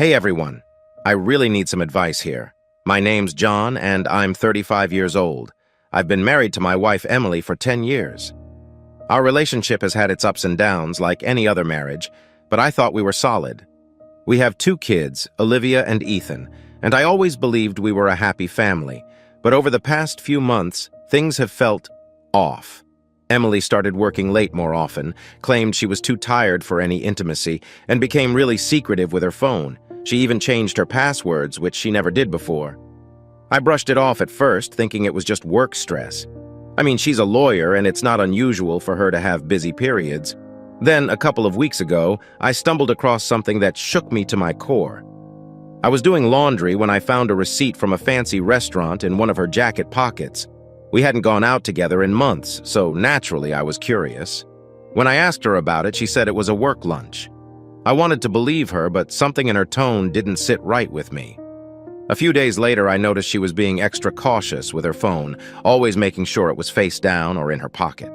Hey everyone, I really need some advice here. My name's John and I'm 35 years old. I've been married to my wife Emily for 10 years. Our relationship has had its ups and downs like any other marriage, but I thought we were solid. We have 2 kids, Olivia and Ethan, and I always believed we were a happy family, but over the past few months, things have felt off. Emily started working late more often, claimed she was too tired for any intimacy, and became really secretive with her phone. She even changed her passwords, which she never did before. I brushed it off at first, thinking it was just work stress. I mean, she's a lawyer, and it's not unusual for her to have busy periods. Then, a couple of weeks ago, I stumbled across something that shook me to my core. I was doing laundry when I found a receipt from a fancy restaurant in one of her jacket pockets. We hadn't gone out together in months, so naturally I was curious. When I asked her about it, she said it was a work lunch. I wanted to believe her, but something in her tone didn't sit right with me. A few days later, I noticed she was being extra cautious with her phone, always making sure it was face down or in her pocket.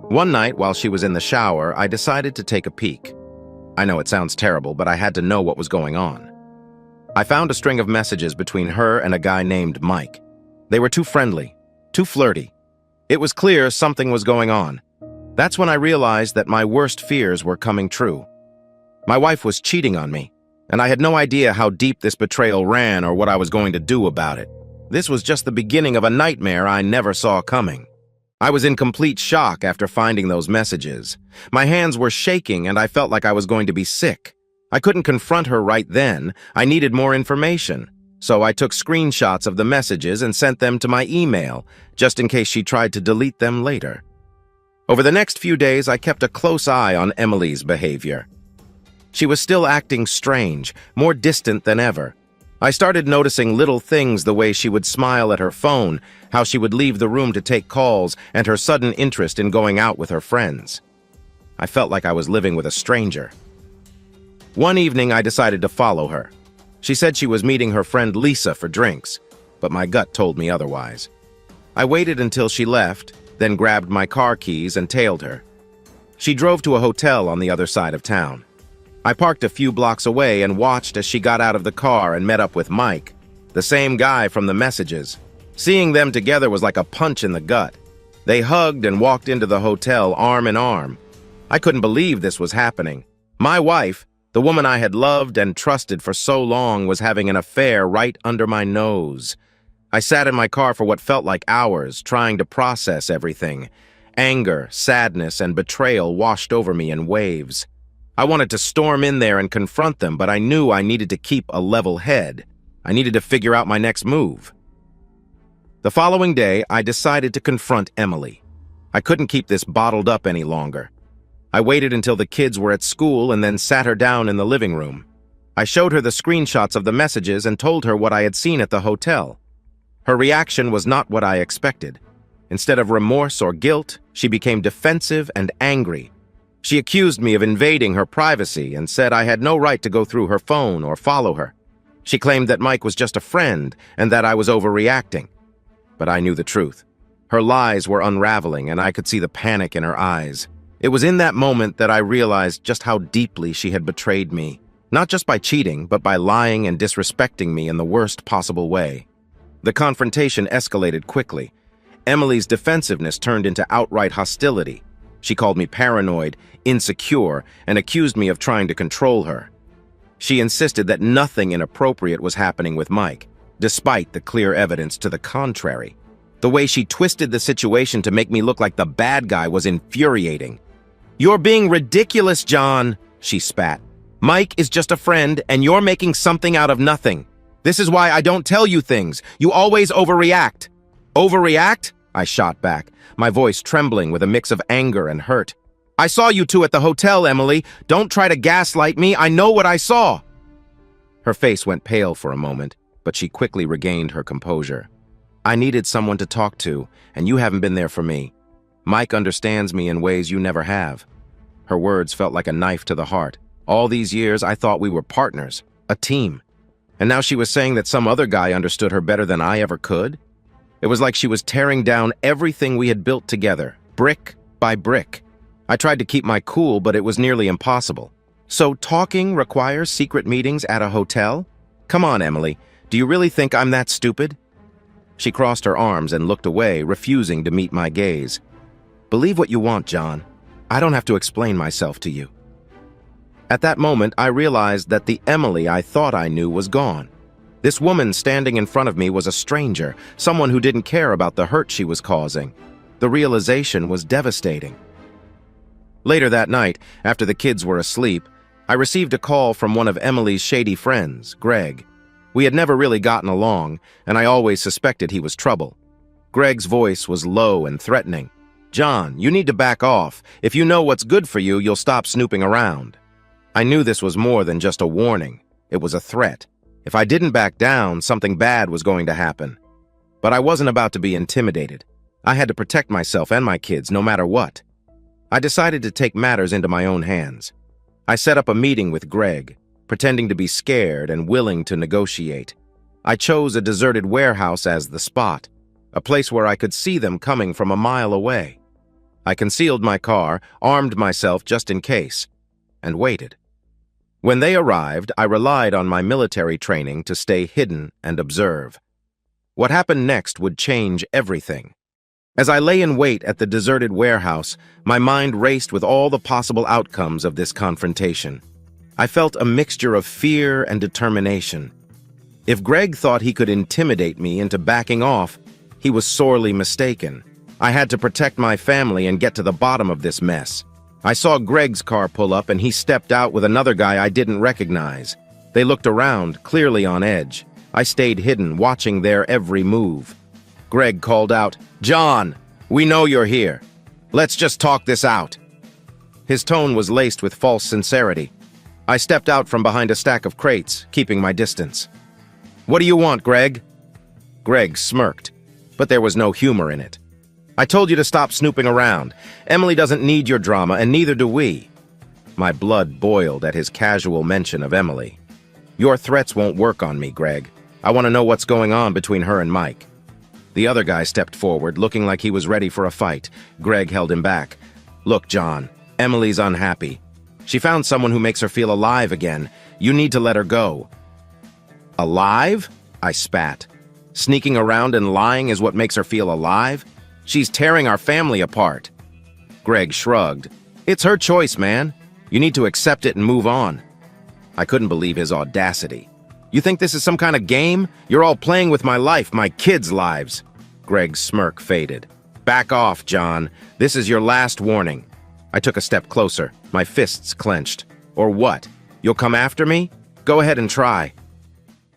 One night, while she was in the shower, I decided to take a peek. I know it sounds terrible, but I had to know what was going on. I found a string of messages between her and a guy named Mike. They were too friendly, too flirty. It was clear something was going on. That's when I realized that my worst fears were coming true. My wife was cheating on me, and I had no idea how deep this betrayal ran or what I was going to do about it. This was just the beginning of a nightmare I never saw coming. I was in complete shock after finding those messages. My hands were shaking and I felt like I was going to be sick. I couldn't confront her right then. I needed more information. So I took screenshots of the messages and sent them to my email, just in case she tried to delete them later. Over the next few days, I kept a close eye on Emily's behavior. She was still acting strange, more distant than ever. I started noticing little things, the way she would smile at her phone, how she would leave the room to take calls, and her sudden interest in going out with her friends. I felt like I was living with a stranger. One evening, I decided to follow her. She said she was meeting her friend Lisa for drinks, but my gut told me otherwise. I waited until she left, then grabbed my car keys and tailed her. She drove to a hotel on the other side of town. I parked a few blocks away and watched as she got out of the car and met up with Mike, the same guy from the messages. Seeing them together was like a punch in the gut. They hugged and walked into the hotel arm in arm. I couldn't believe this was happening. My wife, the woman I had loved and trusted for so long, was having an affair right under my nose. I sat in my car for what felt like hours, trying to process everything. Anger, sadness, and betrayal washed over me in waves. I wanted to storm in there and confront them, but I knew I needed to keep a level head. I needed to figure out my next move. The following day, I decided to confront Emily. I couldn't keep this bottled up any longer. I waited until the kids were at school and then sat her down in the living room. I showed her the screenshots of the messages and told her what I had seen at the hotel. Her reaction was not what I expected. Instead of remorse or guilt, she became defensive and angry. She accused me of invading her privacy and said I had no right to go through her phone or follow her. She claimed that Mike was just a friend and that I was overreacting. But I knew the truth. Her lies were unraveling and I could see the panic in her eyes. It was in that moment that I realized just how deeply she had betrayed me, not just by cheating, but by lying and disrespecting me in the worst possible way. The confrontation escalated quickly. Emily's defensiveness turned into outright hostility. She called me paranoid, insecure, and accused me of trying to control her. She insisted that nothing inappropriate was happening with Mike, despite the clear evidence to the contrary. The way she twisted the situation to make me look like the bad guy was infuriating. "You're being ridiculous, John," she spat. "Mike is just a friend, and you're making something out of nothing. This is why I don't tell you things. You always overreact." "Overreact?" I shot back, my voice trembling with a mix of anger and hurt. "I saw you two at the hotel, Emily. Don't try to gaslight me. I know what I saw." Her face went pale for a moment, but she quickly regained her composure. "I needed someone to talk to, and you haven't been there for me. Mike understands me in ways you never have." Her words felt like a knife to the heart. All these years, I thought we were partners, a team. And now she was saying that some other guy understood her better than I ever could? It was like she was tearing down everything we had built together, brick by brick. I tried to keep my cool, but it was nearly impossible. So talking requires secret meetings at a hotel? Come on, Emily. Do you really think I'm that stupid? She crossed her arms and looked away, refusing to meet my gaze. Believe what you want, John. I don't have to explain myself to you. At that moment, I realized that the Emily I thought I knew was gone. This woman standing in front of me was a stranger, someone who didn't care about the hurt she was causing. The realization was devastating. Later that night, after the kids were asleep, I received a call from one of Emily's shady friends, Greg. We had never really gotten along, and I always suspected he was trouble. Greg's voice was low and threatening. "John, you need to back off. If you know what's good for you, you'll stop snooping around." I knew this was more than just a warning. It was a threat. If I didn't back down, something bad was going to happen. But I wasn't about to be intimidated. I had to protect myself and my kids, no matter what. I decided to take matters into my own hands. I set up a meeting with Greg, pretending to be scared and willing to negotiate. I chose a deserted warehouse as the spot, a place where I could see them coming from a mile away. I concealed my car, armed myself just in case, and waited. When they arrived, I relied on my military training to stay hidden and observe. What happened next would change everything. As I lay in wait at the deserted warehouse, my mind raced with all the possible outcomes of this confrontation. I felt a mixture of fear and determination. If Greg thought he could intimidate me into backing off, he was sorely mistaken. I had to protect my family and get to the bottom of this mess. I saw Greg's car pull up and he stepped out with another guy I didn't recognize. They looked around, clearly on edge. I stayed hidden, watching their every move. Greg called out, "John, we know you're here. Let's just talk this out." His tone was laced with false sincerity. I stepped out from behind a stack of crates, keeping my distance. "What do you want, Greg?" Greg smirked, but there was no humor in it. "I told you to stop snooping around. Emily doesn't need your drama, and neither do we." My blood boiled at his casual mention of Emily. "Your threats won't work on me, Greg. I want to know what's going on between her and Mike." The other guy stepped forward, looking like he was ready for a fight. Greg held him back. "Look, John, Emily's unhappy. She found someone who makes her feel alive again. You need to let her go." "Alive?" I spat. "Sneaking around and lying is what makes her feel alive? She's tearing our family apart." Greg shrugged. "It's her choice, man. You need to accept it and move on." I couldn't believe his audacity. "You think this is some kind of game? You're all playing with my life, my kids' lives." Greg's smirk faded. "Back off, John. This is your last warning." I took a step closer, my fists clenched. "Or what? You'll come after me? Go ahead and try."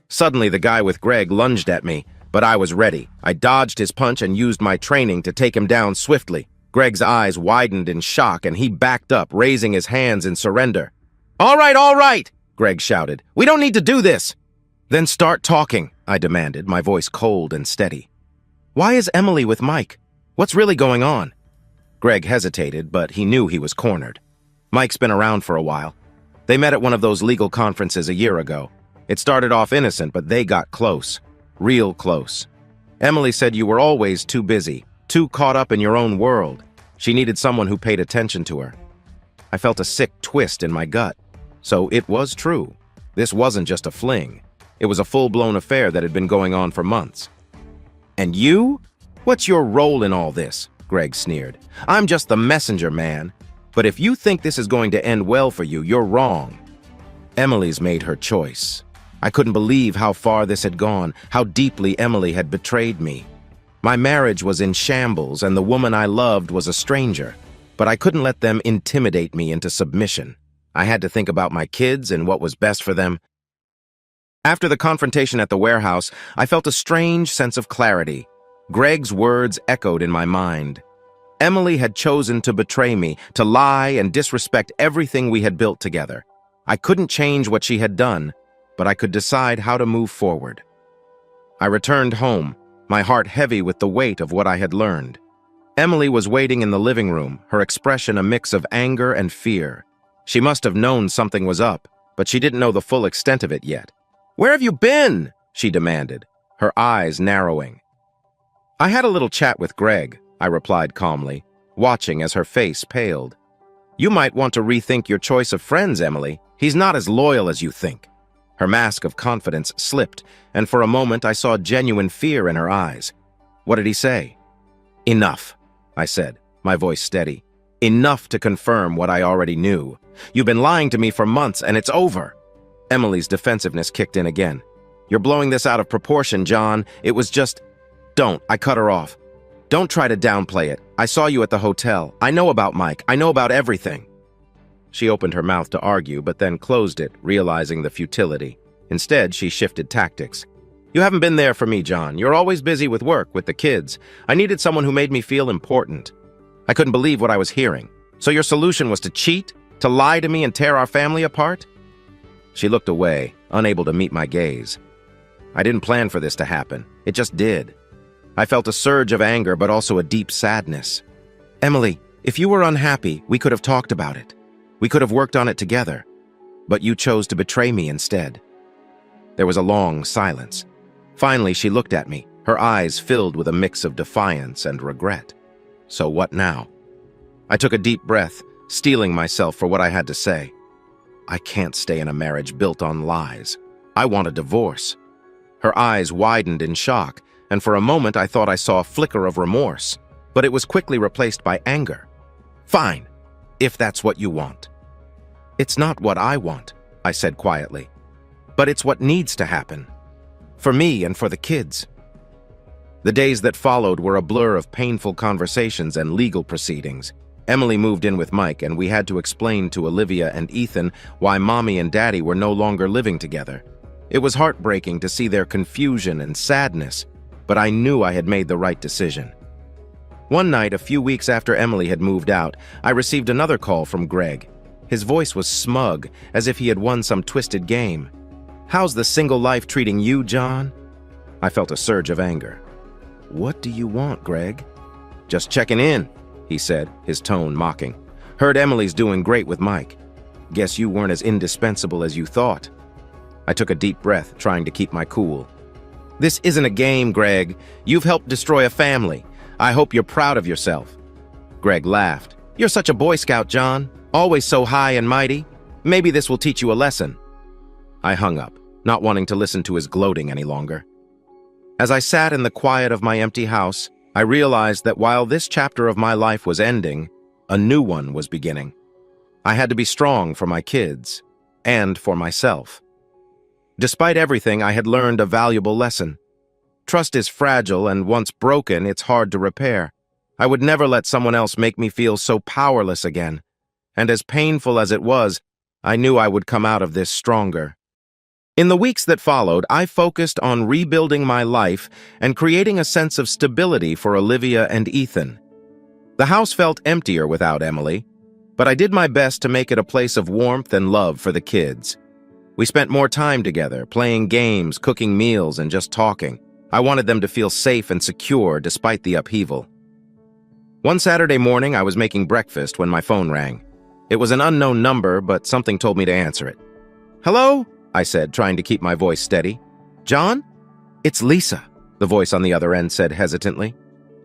Suddenly, the guy with Greg lunged at me, but I was ready. I dodged his punch and used my training to take him down swiftly. Greg's eyes widened in shock, and he backed up, raising his hands in surrender. All right, Greg shouted. "We don't need to do this." "Then start talking," I demanded, my voice cold and steady. "Why is Emily with Mike? What's really going on?" Greg hesitated, but he knew he was cornered. Mike's been around for a while. They met at one of those legal conferences a year ago. It started off innocent, but they got close. Real close. Emily said you were always too busy, too caught up in your own world. She needed someone who paid attention to her. I felt a sick twist in my gut. So it was true. This wasn't just a fling. It was a full-blown affair that had been going on for months. "And you? What's your role in all this?" Greg sneered. "I'm just the messenger, man. But if you think this is going to end well for you, you're wrong." Emily's made her choice. I couldn't believe how far this had gone, how deeply Emily had betrayed me. My marriage was in shambles, and the woman I loved was a stranger. But I couldn't let them intimidate me into submission. I had to think about my kids and what was best for them. After the confrontation at the warehouse, I felt a strange sense of clarity. Greg's words echoed in my mind. Emily had chosen to betray me, to lie and disrespect everything we had built together. I couldn't change what she had done, but I could decide how to move forward. I returned home, my heart heavy with the weight of what I had learned. Emily was waiting in the living room, her expression a mix of anger and fear. She must have known something was up, but she didn't know the full extent of it yet. "Where have you been?" she demanded, her eyes narrowing. "I had a little chat with Greg," I replied calmly, watching as her face paled. You might want to rethink your choice of friends, Emily. He's not as loyal as you think." Her mask of confidence slipped, and for a moment I saw genuine fear in her eyes. "What did he say?" "Enough," I said, my voice steady. "Enough to confirm what I already knew. You've been lying to me for months, and it's over." Emily's defensiveness kicked in again. "You're blowing this out of proportion, John. It was just—" "Don't," I cut her off. "Don't try to downplay it. I saw you at the hotel. I know about Mike. I know about everything." She opened her mouth to argue, but then closed it, realizing the futility. Instead, she shifted tactics. "You haven't been there for me, John. You're always busy with work, with the kids. I needed someone who made me feel important." I couldn't believe what I was hearing. "So your solution was to cheat? To lie to me and tear our family apart?" She looked away, unable to meet my gaze. I didn't plan for this to happen. It just did. I felt a surge of anger, but also a deep sadness. "Emily, if you were unhappy, we could have talked about it. We could have worked on it together. But you chose to betray me instead." There was a long silence. Finally, she looked at me, her eyes filled with a mix of defiance and regret. "So what now?" I took a deep breath, steeling myself for what I had to say. "I can't stay in a marriage built on lies. I want a divorce." Her eyes widened in shock, and for a moment I thought I saw a flicker of remorse, but it was quickly replaced by anger. "Fine, if that's what you want." "It's not what I want," I said quietly, "but it's what needs to happen. For me and for the kids." The days that followed were a blur of painful conversations and legal proceedings. Emily moved in with Mike, and we had to explain to Olivia and Ethan why Mommy and Daddy were no longer living together. It was heartbreaking to see their confusion and sadness, but I knew I had made the right decision. One night, a few weeks after Emily had moved out, I received another call from Greg. His voice was smug, as if he had won some twisted game. "How's the single life treating you, John?" I felt a surge of anger. "What do you want, Greg?" "Just checking in," he said, his tone mocking. "Heard Emily's doing great with Mike. Guess you weren't as indispensable as you thought." I took a deep breath, trying to keep my cool. "This isn't a game, Greg. You've helped destroy a family. I hope you're proud of yourself." Greg laughed. "You're such a Boy Scout, John. Always so high and mighty. Maybe this will teach you a lesson." I hung up, not wanting to listen to his gloating any longer. As I sat in the quiet of my empty house, I realized that while this chapter of my life was ending, a new one was beginning. I had to be strong for my kids and for myself. Despite everything, I had learned a valuable lesson. Trust is fragile, and once broken, it's hard to repair. I would never let someone else make me feel so powerless again. And as painful as it was, I knew I would come out of this stronger. In the weeks that followed, I focused on rebuilding my life and creating a sense of stability for Olivia and Ethan. The house felt emptier without Emily, but I did my best to make it a place of warmth and love for the kids. We spent more time together, playing games, cooking meals, and just talking. I wanted them to feel safe and secure despite the upheaval. One Saturday morning, I was making breakfast when my phone rang. It was an unknown number, but something told me to answer it. "Hello?" I said, trying to keep my voice steady. "John?" "It's Lisa," the voice on the other end said hesitantly.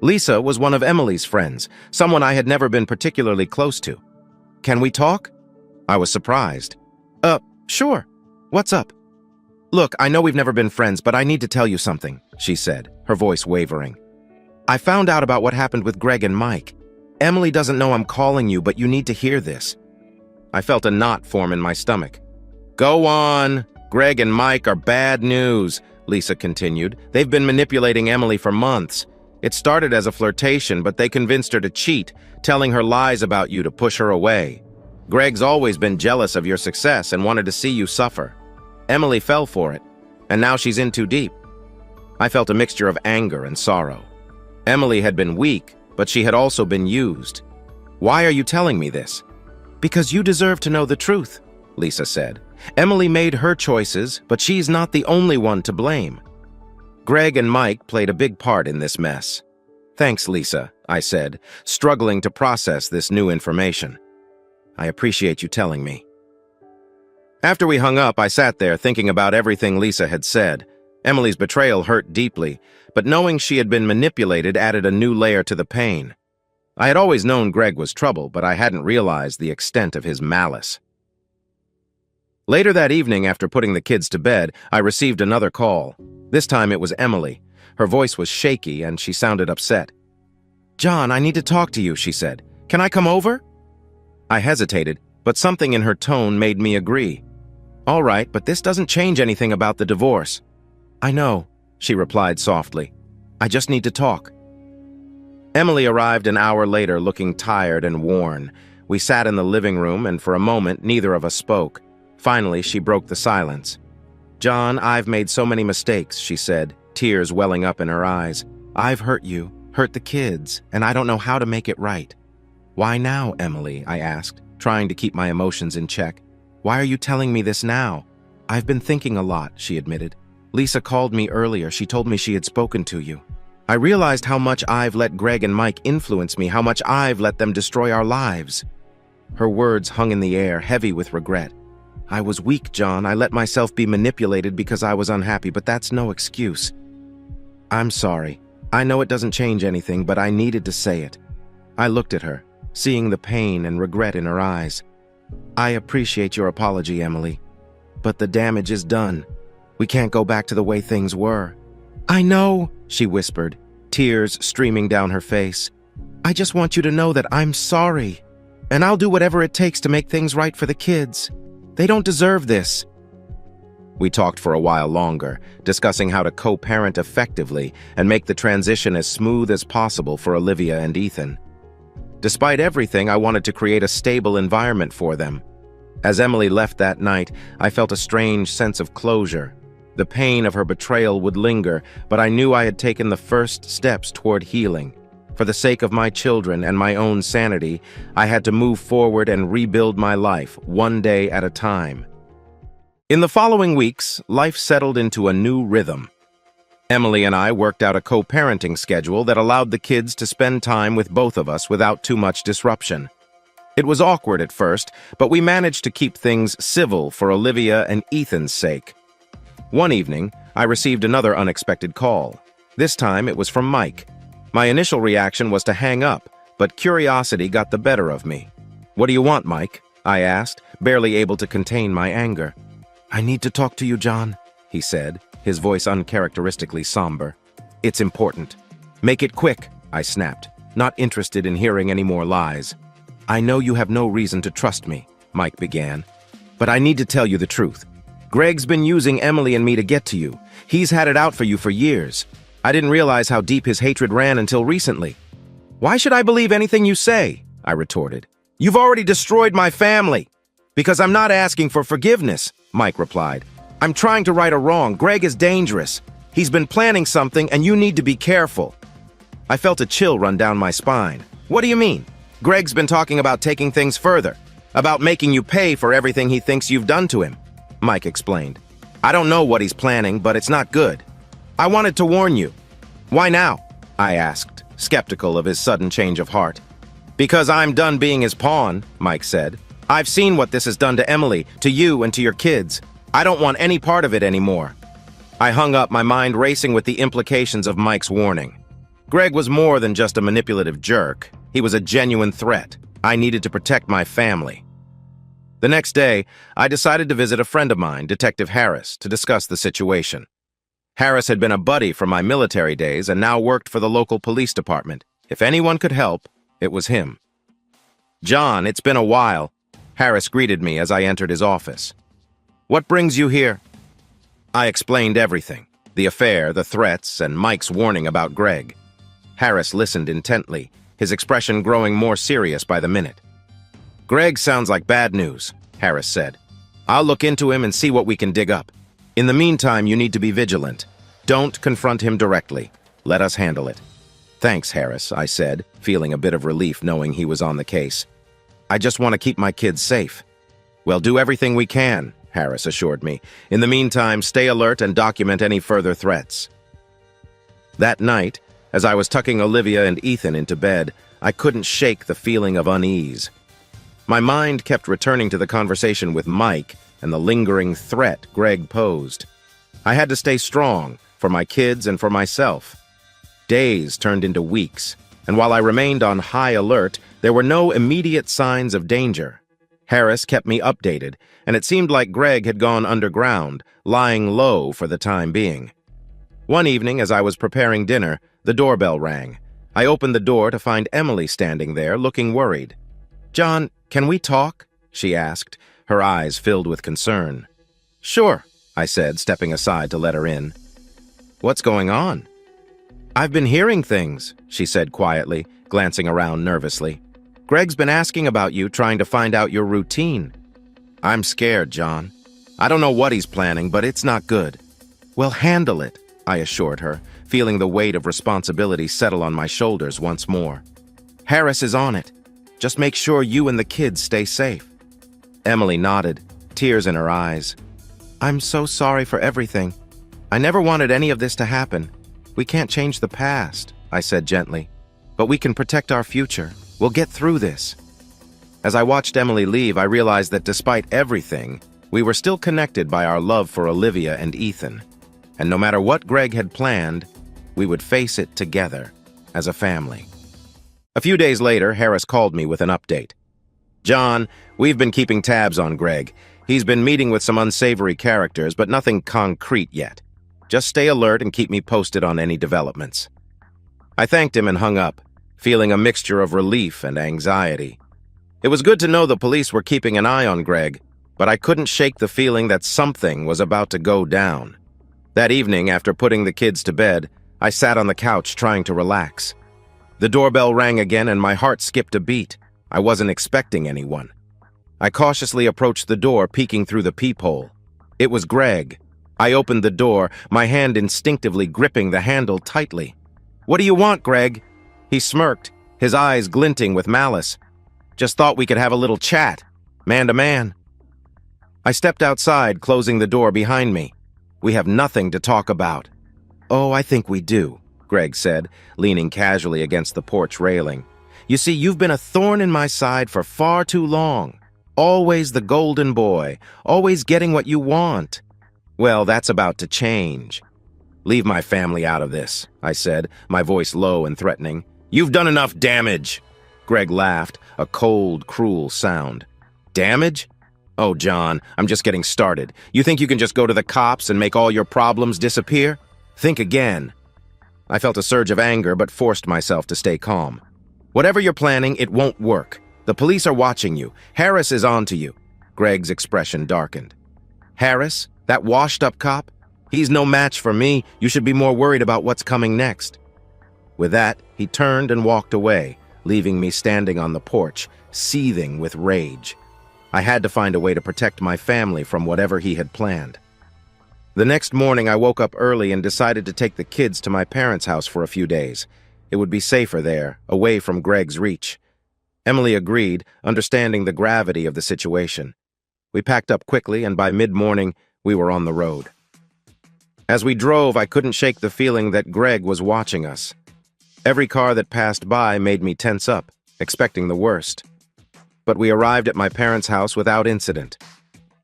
Lisa was one of Emily's friends, someone I had never been particularly close to. "Can we talk?" I was surprised. Sure. What's up?" "Look, I know we've never been friends, but I need to tell you something," she said, her voice wavering. "I found out about what happened with Greg and Mike. Emily doesn't know I'm calling you, but you need to hear this." I felt a knot form in my stomach. "Go on. Greg and Mike are bad news," Lisa continued. "They've been manipulating Emily for months. It started as a flirtation, but they convinced her to cheat, telling her lies about you to push her away. Greg's always been jealous of your success and wanted to see you suffer. Emily fell for it, and now she's in too deep." I felt a mixture of anger and sorrow. Emily had been weak, but she had also been used. "Why are you telling me this?" "Because you deserve to know the truth," Lisa said. "Emily made her choices, but she's not the only one to blame. Greg and Mike played a big part in this mess." "Thanks, Lisa," I said, struggling to process this new information. "I appreciate you telling me." After we hung up, I sat there thinking about everything Lisa had said. Emily's betrayal hurt deeply, but knowing she had been manipulated added a new layer to the pain. I had always known Greg was trouble, but I hadn't realized the extent of his malice. Later that evening, after putting the kids to bed, I received another call. This time it was Emily. Her voice was shaky and she sounded upset. "John, I need to talk to you," she said. "Can I come over?" I hesitated, but something in her tone made me agree. "All right, but this doesn't change anything about the divorce." "I know," she replied softly. "I just need to talk." Emily arrived an hour later looking tired and worn. We sat in the living room and for a moment neither of us spoke. Finally, she broke the silence. "John, I've made so many mistakes," she said, tears welling up in her eyes. "I've hurt you, hurt the kids, and I don't know how to make it right." "Why now, Emily?" I asked, trying to keep my emotions in check. "Why are you telling me this now?" "I've been thinking a lot," she admitted. "Lisa called me earlier. She told me she had spoken to you. I realized how much I've let Greg and Mike influence me, how much I've let them destroy our lives." Her words hung in the air, heavy with regret. "I was weak, John. I let myself be manipulated because I was unhappy, but that's no excuse." "I'm sorry. I know it doesn't change anything, but I needed to say it." I looked at her, seeing the pain and regret in her eyes. "I appreciate your apology, Emily, but the damage is done. We can't go back to the way things were." "I know," she whispered, tears streaming down her face. "I just want you to know that I'm sorry, and I'll do whatever it takes to make things right for the kids. They don't deserve this." We talked for a while longer, discussing how to co-parent effectively and make the transition as smooth as possible for Olivia and Ethan. Despite everything, I wanted to create a stable environment for them. As Emily left that night, I felt a strange sense of closure. The pain of her betrayal would linger, but I knew I had taken the first steps toward healing. For the sake of my children and my own sanity, I had to move forward and rebuild my life, one day at a time. In the following weeks, life settled into a new rhythm. Emily and I worked out a co-parenting schedule that allowed the kids to spend time with both of us without too much disruption. It was awkward at first, but we managed to keep things civil for Olivia and Ethan's sake. One evening, I received another unexpected call. This time, it was from Mike. My initial reaction was to hang up, but curiosity got the better of me. "What do you want, Mike?" I asked, barely able to contain my anger. "I need to talk to you, John," he said, his voice uncharacteristically somber. "It's important." "Make it quick," I snapped, not interested in hearing any more lies. "I know you have no reason to trust me," Mike began, "but I need to tell you the truth. Greg's been using Emily and me to get to you. He's had it out for you for years. I didn't realize how deep his hatred ran until recently." "Why should I believe anything you say?" I retorted. "You've already destroyed my family." "Because I'm not asking for forgiveness," Mike replied. "I'm trying to right a wrong. Greg is dangerous. He's been planning something and you need to be careful." I felt a chill run down my spine. "What do you mean?" "Greg's been talking about taking things further, about making you pay for everything he thinks you've done to him," Mike explained. "I don't know what he's planning, but it's not good. I wanted to warn you." "Why now?" I asked, skeptical of his sudden change of heart. "Because I'm done being his pawn," Mike said. "I've seen what this has done to Emily, to you, and to your kids. I don't want any part of it anymore." I hung up, my mind racing with the implications of Mike's warning. Greg was more than just a manipulative jerk. He was a genuine threat. I needed to protect my family. The next day, I decided to visit a friend of mine, Detective Harris, to discuss the situation. Harris had been a buddy from my military days and now worked for the local police department. If anyone could help, it was him. "John, it's been a while," Harris greeted me as I entered his office. "What brings you here?" I explained everything, the affair, the threats, and Mike's warning about Greg. Harris listened intently, his expression growing more serious by the minute. "Greg sounds like bad news," Harris said. "I'll look into him and see what we can dig up. In the meantime, you need to be vigilant. Don't confront him directly. Let us handle it." "Thanks, Harris," I said, feeling a bit of relief knowing he was on the case. "I just want to keep my kids safe." "We'll do everything we can," Harris assured me. "In the meantime, stay alert and document any further threats." That night, as I was tucking Olivia and Ethan into bed, I couldn't shake the feeling of unease. My mind kept returning to the conversation with Mike and the lingering threat Greg posed. I had to stay strong, for my kids and for myself. Days turned into weeks, and while I remained on high alert, there were no immediate signs of danger. Harris kept me updated, and it seemed like Greg had gone underground, lying low for the time being. One evening, as I was preparing dinner, the doorbell rang. I opened the door to find Emily standing there, looking worried. "John, can we talk?" she asked, her eyes filled with concern. "Sure," I said, stepping aside to let her in. "What's going on?" "I've been hearing things," she said quietly, glancing around nervously. "Greg's been asking about you, trying to find out your routine." "I'm scared, John. I don't know what he's planning, but it's not good." "Well, handle it," I assured her, feeling the weight of responsibility settle on my shoulders once more. "Harris is on it. Just make sure you and the kids stay safe." Emily nodded, tears in her eyes. "I'm so sorry for everything. I never wanted any of this to happen. We can't change the past," I said gently. "But we can protect our future. We'll get through this." As I watched Emily leave, I realized that despite everything, we were still connected by our love for Olivia and Ethan. And no matter what Greg had planned, we would face it together, as a family. A few days later, Harris called me with an update. "John, we've been keeping tabs on Greg. He's been meeting with some unsavory characters, but nothing concrete yet. Just stay alert and keep me posted on any developments." I thanked him and hung up, feeling a mixture of relief and anxiety. It was good to know the police were keeping an eye on Greg, but I couldn't shake the feeling that something was about to go down. That evening, after putting the kids to bed, I sat on the couch trying to relax. The doorbell rang again and my heart skipped a beat. I wasn't expecting anyone. I cautiously approached the door, peeking through the peephole. It was Greg. I opened the door, my hand instinctively gripping the handle tightly. "What do you want, Greg?" He smirked, his eyes glinting with malice. "Just thought we could have a little chat, man to man." I stepped outside, closing the door behind me. "We have nothing to talk about." "Oh, I think we do," Greg said, leaning casually against the porch railing. "You see, you've been a thorn in my side for far too long. Always the golden boy, always getting what you want. Well, that's about to change." "Leave my family out of this," I said, my voice low and threatening. "You've done enough damage." Greg laughed, a cold, cruel sound. "Damage? Oh, John, I'm just getting started. You think you can just go to the cops and make all your problems disappear? Think again." I felt a surge of anger, but forced myself to stay calm. "Whatever you're planning, it won't work. The police are watching you. Harris is on to you." Greg's expression darkened. "Harris? That washed-up cop? He's no match for me. You should be more worried about what's coming next." With that, he turned and walked away, leaving me standing on the porch, seething with rage. I had to find a way to protect my family from whatever he had planned. The next morning, I woke up early and decided to take the kids to my parents' house for a few days. It would be safer there, away from Greg's reach. Emily agreed, understanding the gravity of the situation. We packed up quickly, and by mid-morning, we were on the road. As we drove, I couldn't shake the feeling that Greg was watching us. Every car that passed by made me tense up, expecting the worst. But we arrived at my parents' house without incident.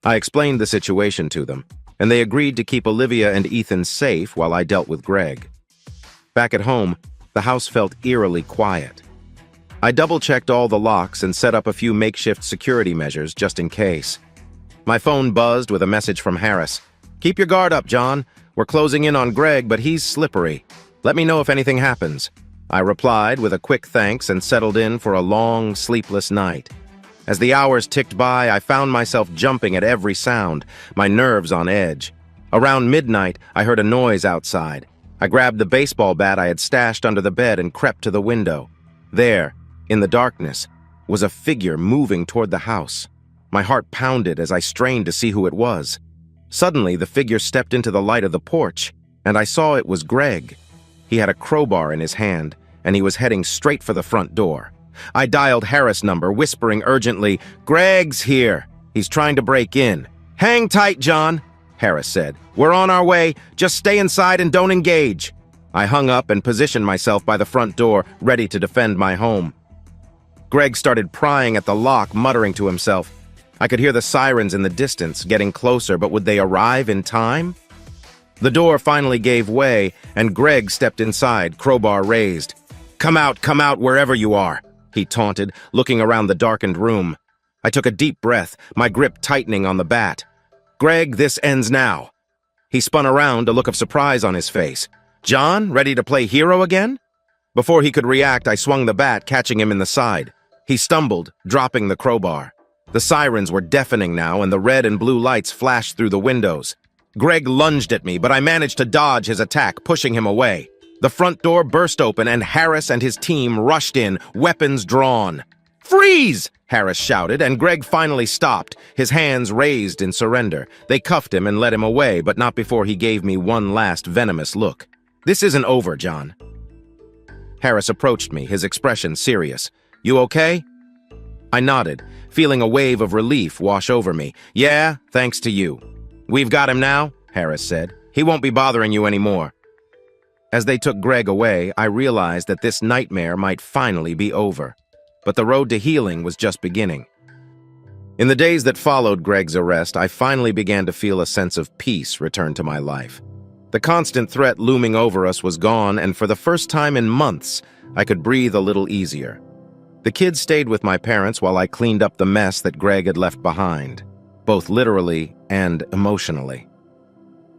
I explained the situation to them, and they agreed to keep Olivia and Ethan safe while I dealt with Greg. Back at home, the house felt eerily quiet. I double-checked all the locks and set up a few makeshift security measures just in case. My phone buzzed with a message from Harris. "Keep your guard up, John. We're closing in on Greg, but he's slippery. Let me know if anything happens." I replied with a quick thanks and settled in for a long, sleepless night. As the hours ticked by, I found myself jumping at every sound, my nerves on edge. Around midnight, I heard a noise outside. I grabbed the baseball bat I had stashed under the bed and crept to the window. There, in the darkness, was a figure moving toward the house. My heart pounded as I strained to see who it was. Suddenly, the figure stepped into the light of the porch, and I saw it was Greg. He had a crowbar in his hand, and he was heading straight for the front door. I dialed Harris' number, whispering urgently, "Greg's here. He's trying to break in." "Hang tight, John," Harris said. "We're on our way. Just stay inside and don't engage." I hung up and positioned myself by the front door, ready to defend my home. Greg started prying at the lock, muttering to himself. I could hear the sirens in the distance, getting closer, but would they arrive in time? The door finally gave way, and Greg stepped inside, crowbar raised. Come out wherever you are," he taunted, looking around the darkened room. I took a deep breath, my grip tightening on the bat. "Greg, this ends now." He spun around, a look of surprise on his face. "John, ready to play hero again?" Before he could react, I swung the bat, catching him in the side. He stumbled, dropping the crowbar. The sirens were deafening now, and the red and blue lights flashed through the windows. Greg lunged at me, but I managed to dodge his attack, pushing him away. The front door burst open, and Harris and his team rushed in, weapons drawn. "Freeze!" Harris shouted, and Greg finally stopped, his hands raised in surrender. They cuffed him and led him away, but not before he gave me one last venomous look. "This isn't over, John." Harris approached me, his expression serious. "You okay?" I nodded, feeling a wave of relief wash over me. "Yeah, thanks to you." "We've got him now," Harris said. "He won't be bothering you anymore." As they took Greg away, I realized that this nightmare might finally be over. But the road to healing was just beginning. In the days that followed Greg's arrest, I finally began to feel a sense of peace return to my life. The constant threat looming over us was gone, and for the first time in months, I could breathe a little easier. The kids stayed with my parents while I cleaned up the mess that Greg had left behind, both literally and emotionally.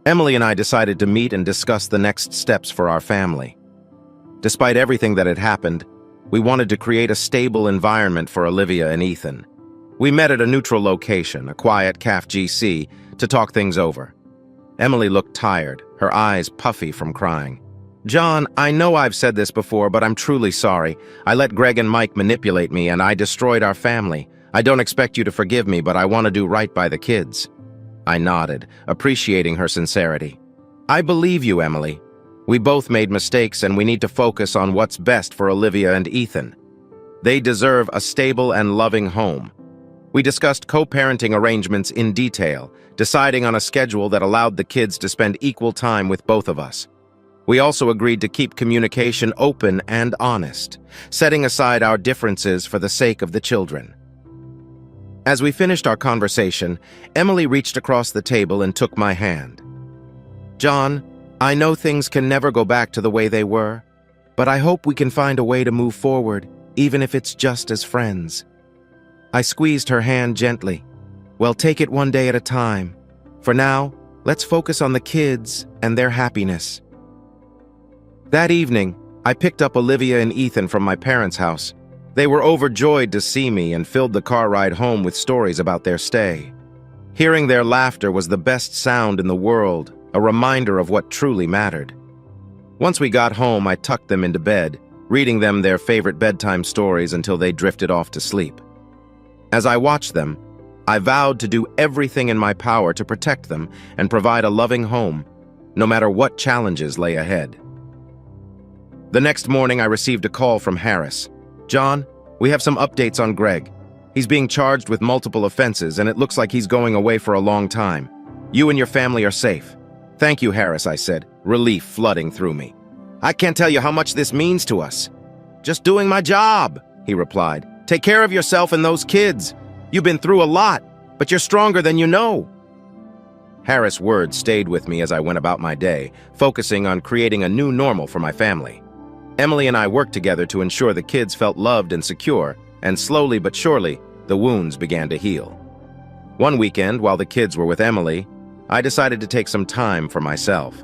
Emily and I decided to meet and discuss the next steps for our family. Despite everything that had happened, we wanted to create a stable environment for Olivia and Ethan. We met at a neutral location, a quiet CAF GC, to talk things over. Emily looked tired, her eyes puffy from crying. "John, I know I've said this before, but I'm truly sorry. I let Greg and Mike manipulate me, and I destroyed our family. I don't expect you to forgive me, but I want to do right by the kids." I nodded, appreciating her sincerity. "I believe you, Emily. We both made mistakes, and we need to focus on what's best for Olivia and Ethan. They deserve a stable and loving home." We discussed co-parenting arrangements in detail, deciding on a schedule that allowed the kids to spend equal time with both of us. We also agreed to keep communication open and honest, setting aside our differences for the sake of the children. As we finished our conversation, Emily reached across the table and took my hand. "John, I know things can never go back to the way they were, but I hope we can find a way to move forward, even if it's just as friends." I squeezed her hand gently. "Well, take it one day at a time. For now, let's focus on the kids and their happiness." That evening, I picked up Olivia and Ethan from my parents' house. They were overjoyed to see me and filled the car ride home with stories about their stay. Hearing their laughter was the best sound in the world, a reminder of what truly mattered. Once we got home, I tucked them into bed, reading them their favorite bedtime stories until they drifted off to sleep. As I watched them, I vowed to do everything in my power to protect them and provide a loving home, no matter what challenges lay ahead. The next morning, I received a call from Harris. "John, we have some updates on Greg. He's being charged with multiple offenses, and it looks like he's going away for a long time. You and your family are safe." "Thank you, Harris," I said, relief flooding through me. "I can't tell you how much this means to us." "Just doing my job," he replied. "Take care of yourself and those kids. You've been through a lot, but you're stronger than you know." Harris' words stayed with me as I went about my day, focusing on creating a new normal for my family. Emily and I worked together to ensure the kids felt loved and secure, and slowly but surely, the wounds began to heal. One weekend, while the kids were with Emily, I decided to take some time for myself.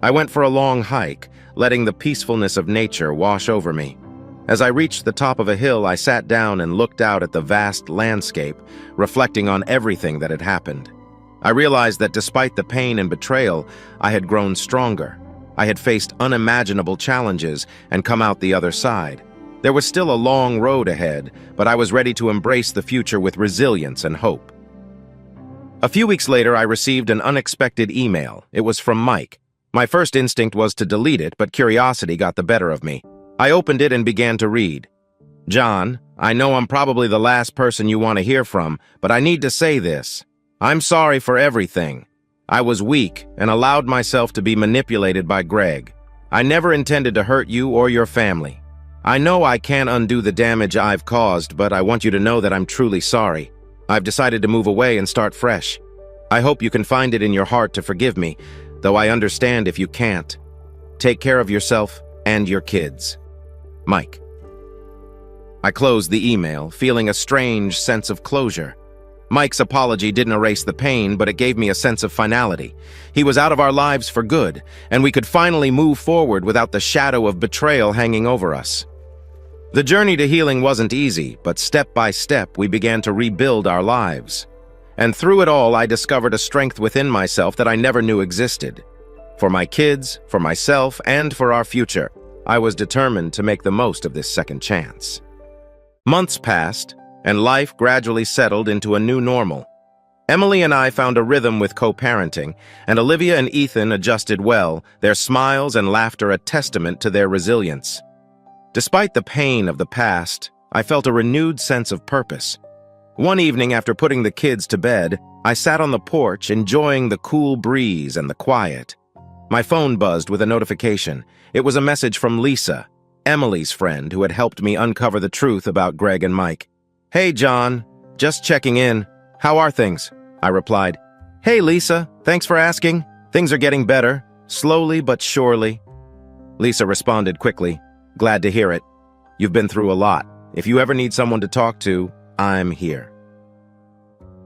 I went for a long hike, letting the peacefulness of nature wash over me. As I reached the top of a hill, I sat down and looked out at the vast landscape, reflecting on everything that had happened. I realized that despite the pain and betrayal, I had grown stronger. I had faced unimaginable challenges and come out the other side. There was still a long road ahead, but I was ready to embrace the future with resilience and hope. A few weeks later, I received an unexpected email. It was from Mike. My first instinct was to delete it, but curiosity got the better of me. I opened it and began to read. "John, I know I'm probably the last person you want to hear from, but I need to say this. I'm sorry for everything. I was weak and allowed myself to be manipulated by Greg. I never intended to hurt you or your family. I know I can't undo the damage I've caused, but I want you to know that I'm truly sorry. I've decided to move away and start fresh. I hope you can find it in your heart to forgive me, though I understand if you can't. Take care of yourself and your kids. Mike. I closed the email, feeling a strange sense of closure. Mike's apology didn't erase the pain, but it gave me a sense of finality. He was out of our lives for good, and we could finally move forward without the shadow of betrayal hanging over us. The journey to healing wasn't easy, but step by step we began to rebuild our lives. And through it all, I discovered a strength within myself that I never knew existed. For my kids, for myself, and for our future, I was determined to make the most of this second chance. Months passed, and life gradually settled into a new normal. Emily and I found a rhythm with co-parenting, and Olivia and Ethan adjusted well, their smiles and laughter a testament to their resilience. Despite the pain of the past, I felt a renewed sense of purpose. One evening after putting the kids to bed, I sat on the porch enjoying the cool breeze and the quiet. My phone buzzed with a notification. It was a message from Lisa, Emily's friend who had helped me uncover the truth about Greg and Mike. "Hey, John. Just checking in. How are things?" I replied. "Hey, Lisa. Thanks for asking. Things are getting better, slowly but surely." Lisa responded quickly. "Glad to hear it. You've been through a lot. If you ever need someone to talk to, I'm here."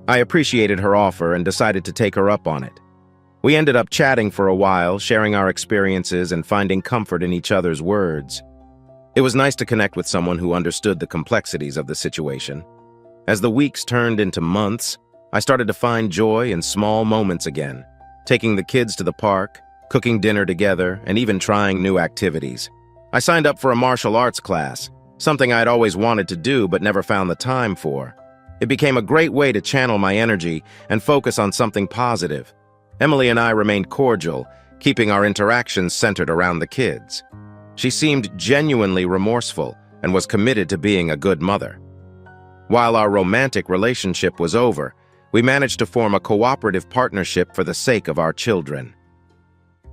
I appreciated her offer and decided to take her up on it. We ended up chatting for a while, sharing our experiences and finding comfort in each other's words. It was nice to connect with someone who understood the complexities of the situation. As the weeks turned into months, I started to find joy in small moments again, taking the kids to the park, cooking dinner together, and even trying new activities. I signed up for a martial arts class, something I'd always wanted to do but never found the time for. It became a great way to channel my energy and focus on something positive. Emily and I remained cordial, keeping our interactions centered around the kids. She seemed genuinely remorseful and was committed to being a good mother. While our romantic relationship was over, we managed to form a cooperative partnership for the sake of our children.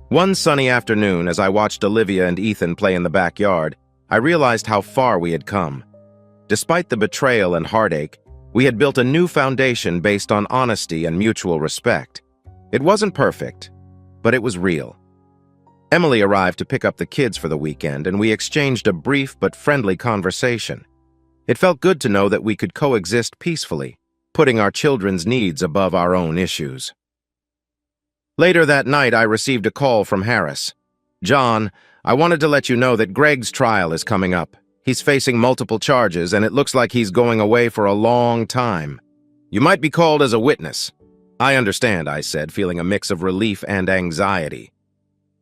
One sunny afternoon, as I watched Olivia and Ethan play in the backyard, I realized how far we had come. Despite the betrayal and heartache, we had built a new foundation based on honesty and mutual respect. It wasn't perfect, but it was real. Emily arrived to pick up the kids for the weekend, and we exchanged a brief but friendly conversation. It felt good to know that we could coexist peacefully, putting our children's needs above our own issues. Later that night, I received a call from Harris. "John, I wanted to let you know that Greg's trial is coming up. He's facing multiple charges, and it looks like he's going away for a long time. You might be called as a witness." "I understand," I said, feeling a mix of relief and anxiety.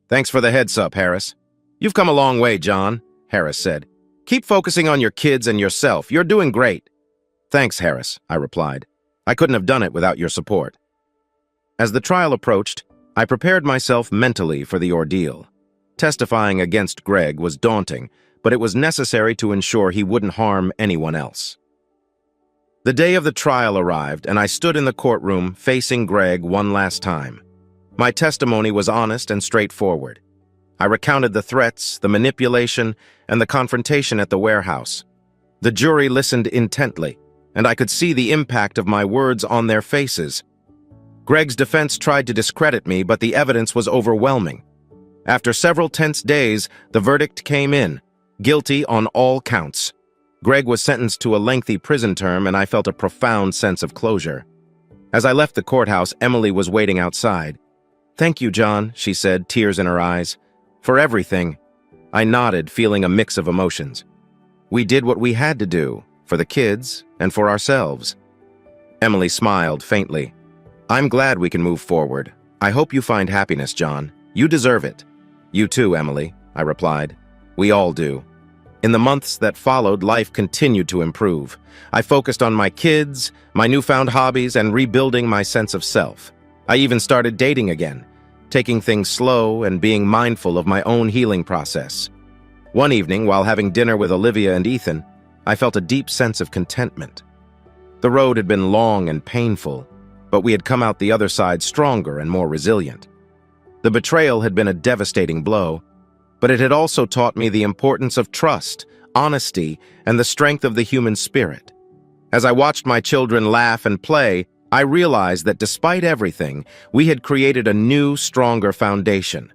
"Thanks for the heads-up, Harris." "You've come a long way, John," Harris said. "Keep focusing on your kids and yourself. You're doing great." "Thanks, Harris," I replied. "I couldn't have done it without your support." As the trial approached, I prepared myself mentally for the ordeal. Testifying against Greg was daunting, but it was necessary to ensure he wouldn't harm anyone else. The day of the trial arrived, and I stood in the courtroom facing Greg one last time. My testimony was honest and straightforward. I recounted the threats, the manipulation, and the confrontation at the warehouse. The jury listened intently, and I could see the impact of my words on their faces. Greg's defense tried to discredit me, but the evidence was overwhelming. After several tense days, the verdict came in, guilty on all counts. Greg was sentenced to a lengthy prison term, and I felt a profound sense of closure. As I left the courthouse, Emily was waiting outside. "Thank you, John," she said, tears in her eyes. "For everything." I nodded, feeling a mix of emotions. We did what we had to do, for the kids and for ourselves. Emily smiled faintly. "I'm glad we can move forward. I hope you find happiness, John. You deserve it." "You too, Emily," I replied. "We all do." In the months that followed, life continued to improve. I focused on my kids, my newfound hobbies, and rebuilding my sense of self. I even started dating again, taking things slow and being mindful of my own healing process. One evening, while having dinner with Olivia and Ethan, I felt a deep sense of contentment. The road had been long and painful, but we had come out the other side stronger and more resilient. The betrayal had been a devastating blow, but it had also taught me the importance of trust, honesty, and the strength of the human spirit. As I watched my children laugh and play, I realized that despite everything, we had created a new, stronger foundation.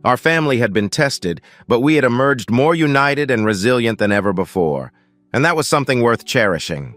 Our family had been tested, but we had emerged more united and resilient than ever before, and that was something worth cherishing.